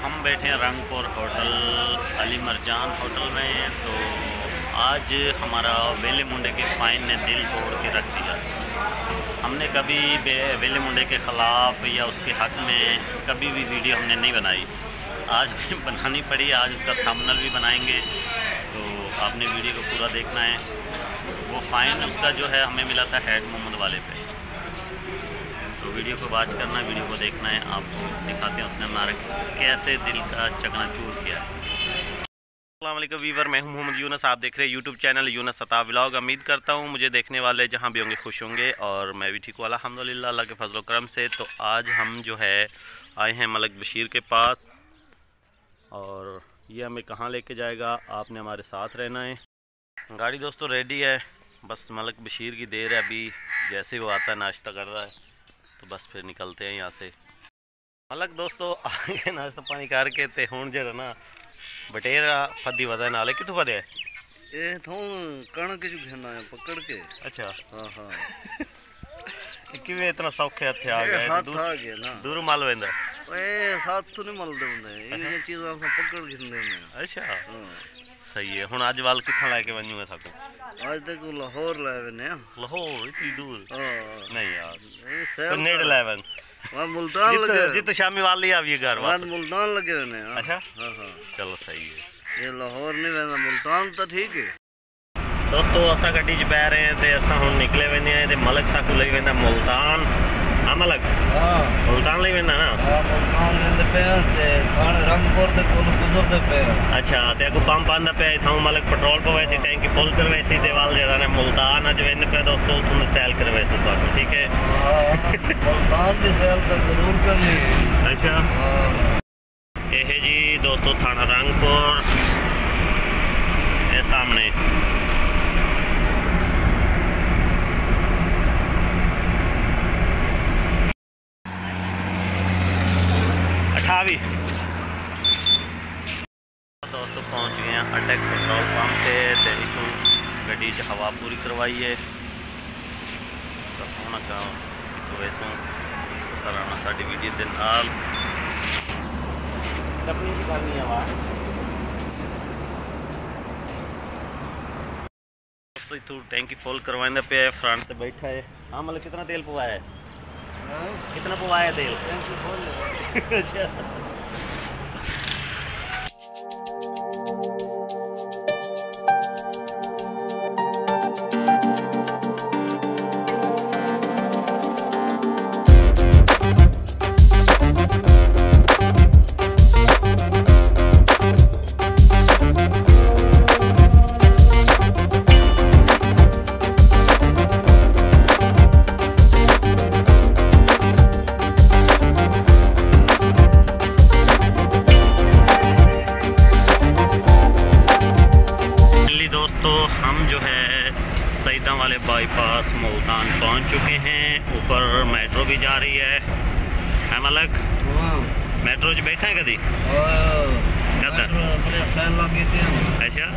हम बैठे हैं रंगपुर होटल अली मरजान होटल में। तो आज हमारा वेले मुंडे के फ़ाइन ने दिल तोड़ के रख दिया। हमने कभी वेले मुंडे के ख़िलाफ़ या उसके हक़ में कभी भी वीडियो हमने नहीं बनाई, आज बनानी पड़ी। आज उसका थंबनेल भी बनाएंगे, तो आपने वीडियो को पूरा देखना है। वो फ़ाइन उसका जो है हमें मिला था हेड मोहम्मद वाले पे, तो वीडियो को वॉच करना, वीडियो को देखना है। आपको दिखाते हैं उसने हमारे कैसे दिल का चकनाचूर किया है। अस्सलाम वालेकुम वीवर, मैं हूं मोहम्मद यूनस। आप देख रहे हैं यूट्यूब चैनल यूनस सताब व्लॉग। उम्मीद करता हूं मुझे देखने वाले जहां भी होंगे खुश होंगे, और मैं भी ठीक हूँ अल्हम्दुलिल्लाह अल्लाह के फजल करम से। तो आज हम जो है आए हैं मलिक बशीर के पास, और ये हमें कहाँ लेके जाएगा, आपने हमारे साथ रहना है। गाड़ी दोस्तों रेडी है, बस मलिक बशीर की देर है। अभी जैसे वो आता है नाश्ता कर रहा है, तो बस फिर निकलते हैं यहाँ से। मलिक दोस्तों आगे नाश्ता पानी करके ते हुण जेड़ा ना बटेरा फदी वदा नाले कितों फदे ए थों कणक जो घेना है पकड़ के। अच्छा हां हां किवें इतना सौखे हथे आ गए, हाथ आ गया ना दूर माल वेंदा ए साथ तो नहीं मल देंदे, ये चीज आप पकड़ के लेने। अच्छा हां सही है। हुण आज वाल कित्थां लेके वन्नू है साकू? आज तक लाहौर लावे ने। लाहौर इतनी दूर? हां नहीं यार, ये तो शहर नेड़ लेवन वहां मुल्तान लगे, जित शामी वाली आवी घर वहां मुल्तान लगे ने। अच्छा हां हां चलो सही है। ये लाहौर नहीं रहना, मुल्तान तो ठीक है। दोस्तों असा गड्डी च बह रहे हैं, तो असा हुण निकले वेंदे हैं, ते मलिक साकू लई वेंदा मुल्तान। हाँ मलिक, हां मुल्तान लई वेंदा ना? हां मुल्तान लेंदे पे ते थाने रंगपुर दे कोल गुजरदे पे। अच्छा ते अगो पंप आंदा पे था मलिक पेट्रोल पवासी, टैंकी फुल करवासी, ते वाल जेड़ा ने मुल्तान अज वेंदे पे दोस्तों, तुमने सैल करवासी तुहानू, ठीक है? मुल्तान दी सैल तो जरूर करनी है। अच्छा ये जी दोस्तों थाना रंगपुर, ये सामने। दोस्तों पहुंच गए हैं अटक पेट्रोल पंप से, तो इतों गड्डी च हवा पूरी करवाई है। तो होना का इतों वैसों सराहना साड़ी वीडियो के नाल करनी हवा। तो इतों टैंकी फुल करवाइंदा पे, फ्रंट से बैठा है। हाँ मतलब कितना तेल पवाया है? कितना पवाया तेल? टैंकी फुल। अच्छा वाले बाईपास मुल्तान पहुंच चुके हैं। ऊपर मेट्रो भी जा रही है मलिक? मेट्रो च बैठा है कभी? अच्छा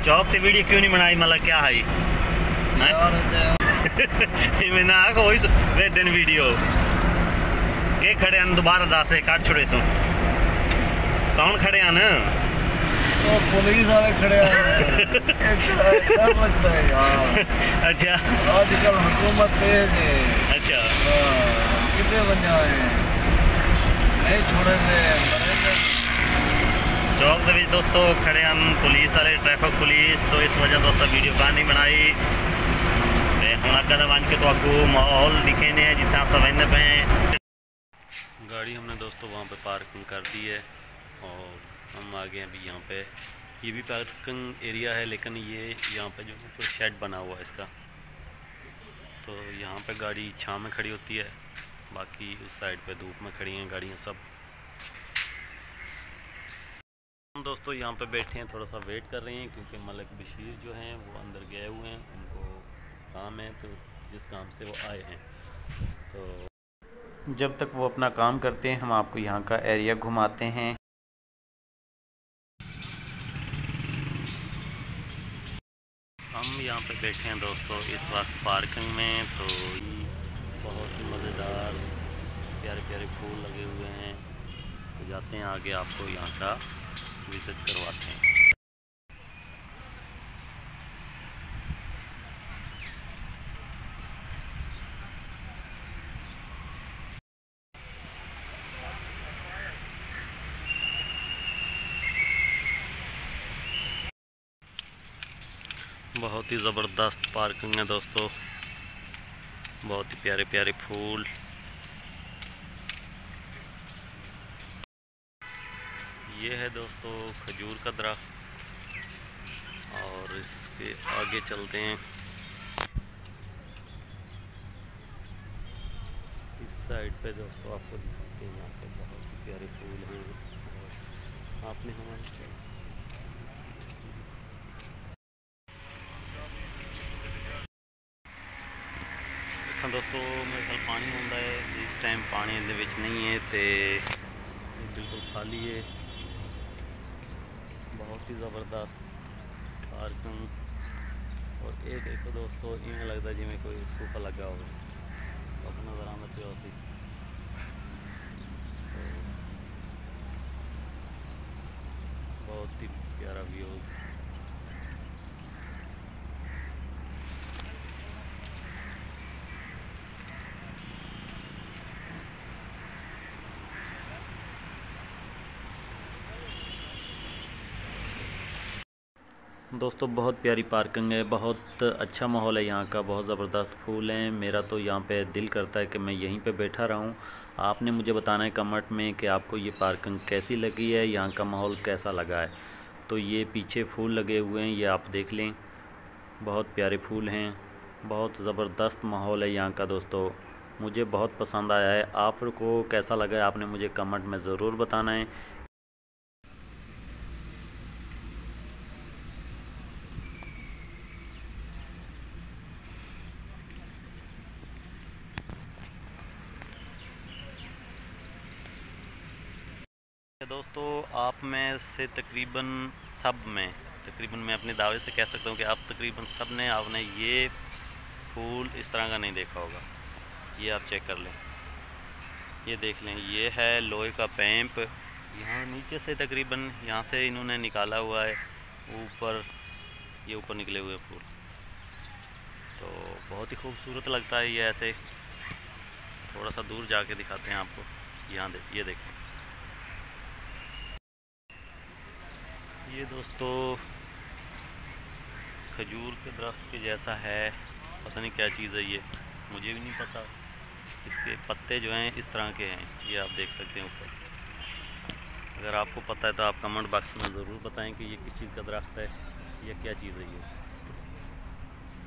चौक ते वीडियो क्यों नहीं बनाई मलिक, क्या है मैं ना वे दिन वीडियो के खड़े हैं? दोबारा दस काट छोड़े सो कौन खड़े हैं ना? तो पुलिस वाले खड़े हैं। डर लगता है यार। अच्छा आजकल हुकूमत तेज है। अच्छा कितने बंजा है नहीं छोड़ेंगे चौक के दोस्तों खड़े हैं पुलिस वाले, ट्रैफिक पुलिस। तो इस वजह दोस्तों वीडियो नहीं बनाई। हम अगर वन के तो आपको माहौल दिखे ने जितना सब वेंदे पे हैं। गाड़ी हमने दोस्तों वहाँ पे पार्किंग कर दी है, और हम आ गए अभी यहाँ पे। ये भी पार्किंग एरिया है, लेकिन ये यहाँ पे जो ऊपर शेड बना हुआ है इसका, तो यहाँ पे गाड़ी छाँव में खड़ी होती है, बाकी उस साइड पे धूप में खड़ी हैं गाड़ियाँ सब। हम दोस्तों यहाँ पे बैठे हैं, थोड़ा सा वेट कर रहे हैं, क्योंकि मलिक बशीर जो हैं वो अंदर गए हुए हैं, उनको काम है, तो जिस काम से वो आए हैं। तो जब तक वो अपना काम करते हैं हम आपको यहाँ का एरिया घुमाते हैं। हम यहाँ पे बैठे हैं दोस्तों इस वक्त पार्किंग में, तो बहुत ही मज़ेदार प्यारे प्यारे फूल लगे हुए हैं। तो जाते हैं आगे, आपको यहाँ का विज़िट करवाते हैं। बहुत ही ज़बरदस्त पार्किंग है दोस्तों, बहुत ही प्यारे प्यारे फूल। ये है दोस्तों खजूर का दरख्त, और इसके आगे चलते हैं। इस साइड पे दोस्तों आपको दिखाते हैं, यहाँ पे बहुत ही प्यारे फूल हैं। और आपने हमारे दोस्तों मेरे ख्याल पानी होता है, इस टाइम पानी दे विच नहीं है, तो बिल्कुल खाली है। बहुत ही ज़बरदस्त पार्किंग। और ये देखो दोस्तों, इवें लगता जिमें कोई सूखा लगा हो, अपना नज़र आना पे होती। बहुत ही प्यारा व्यूज़। दोस्तों बहुत प्यारी पार्किंग है, बहुत अच्छा माहौल है यहाँ का, बहुत ज़बरदस्त फूल हैं। मेरा तो यहाँ पे दिल करता है कि मैं यहीं पे बैठा रहूँ। आपने मुझे बताना है कमेंट में कि आपको ये पार्किंग कैसी लगी है, यहाँ का माहौल कैसा लगा है। तो ये पीछे फूल लगे हुए हैं, ये आप देख लें, बहुत प्यारे फूल हैं, बहुत ज़बरदस्त माहौल है यहाँ का दोस्तों। मुझे बहुत पसंद आया है। आपको कैसा लगा है आपने मुझे कमेंट में ज़रूर बताना है। दोस्तों आप में से तकरीबन मैं अपने दावे से कह सकता हूँ कि आप तकरीबन सब ने आपने ये फूल इस तरह का नहीं देखा होगा। ये आप चेक कर लें, ये देख लें, ये है लोहे का पैंप। यहाँ नीचे से तकरीबन यहाँ से इन्होंने निकाला हुआ है, ऊपर ये ऊपर निकले हुए फूल। तो बहुत ही खूबसूरत लगता है ये ऐसे। थोड़ा सा दूर जाके दिखाते हैं आपको। यहाँ ये देखें, ये दोस्तों खजूर के दरख्त के जैसा है, पता नहीं क्या चीज़ है ये, मुझे भी नहीं पता। इसके पत्ते जो हैं इस तरह के हैं, ये आप देख सकते हैं ऊपर। अगर आपको पता है तो आप कमेंट बॉक्स में ज़रूर बताएं कि ये किस चीज़ का दरख्त है या क्या चीज़ है ये।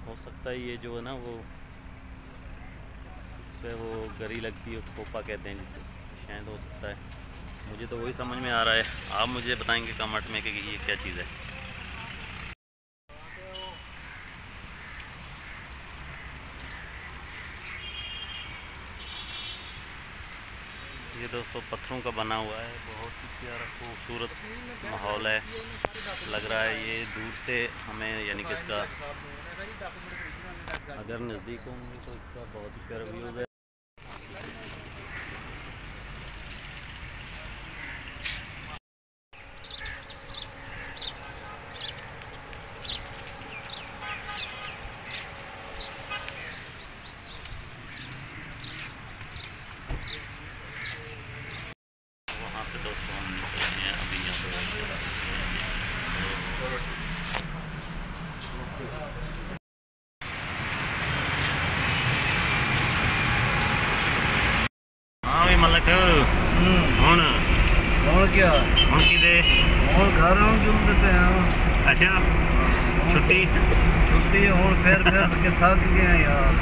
हो सकता है ये जो है ना वो इस पर वो गरी लगती है, खोपा कहते हैं जिसे, शायद हो सकता है। मुझे तो वही समझ में आ रहा है, आप मुझे बताएंगे कमेंट में कि ये क्या चीज़ है। ये दोस्तों पत्थरों का बना हुआ है, बहुत ही प्यारा खूबसूरत माहौल है लग रहा है। ये दूर से हमें यानी कि इसका अगर नज़दीक होंगे तो इसका बहुत ही प्यारा व्यूज़ है। दोस्तों हम निकलते हैं अभी यहाँ पे। हाँ भी मलक हूँ क्या हूँ कि घर जुलते पे अच्छा छुट्टी हूँ फिर के थक गए यार।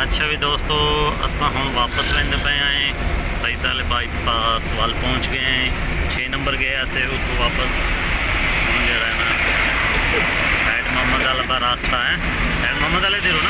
अच्छा भी दोस्तों असा हम वापस लेंदे पे आए, सईद वाले बाईपास वाल पहुँच गए हैं। 6 नंबर गए ऐसे तो वापस जरा है ना हैड मोहम्मद वाला का रास्ता है, हैड मोहम्मद वाले दे रो ना।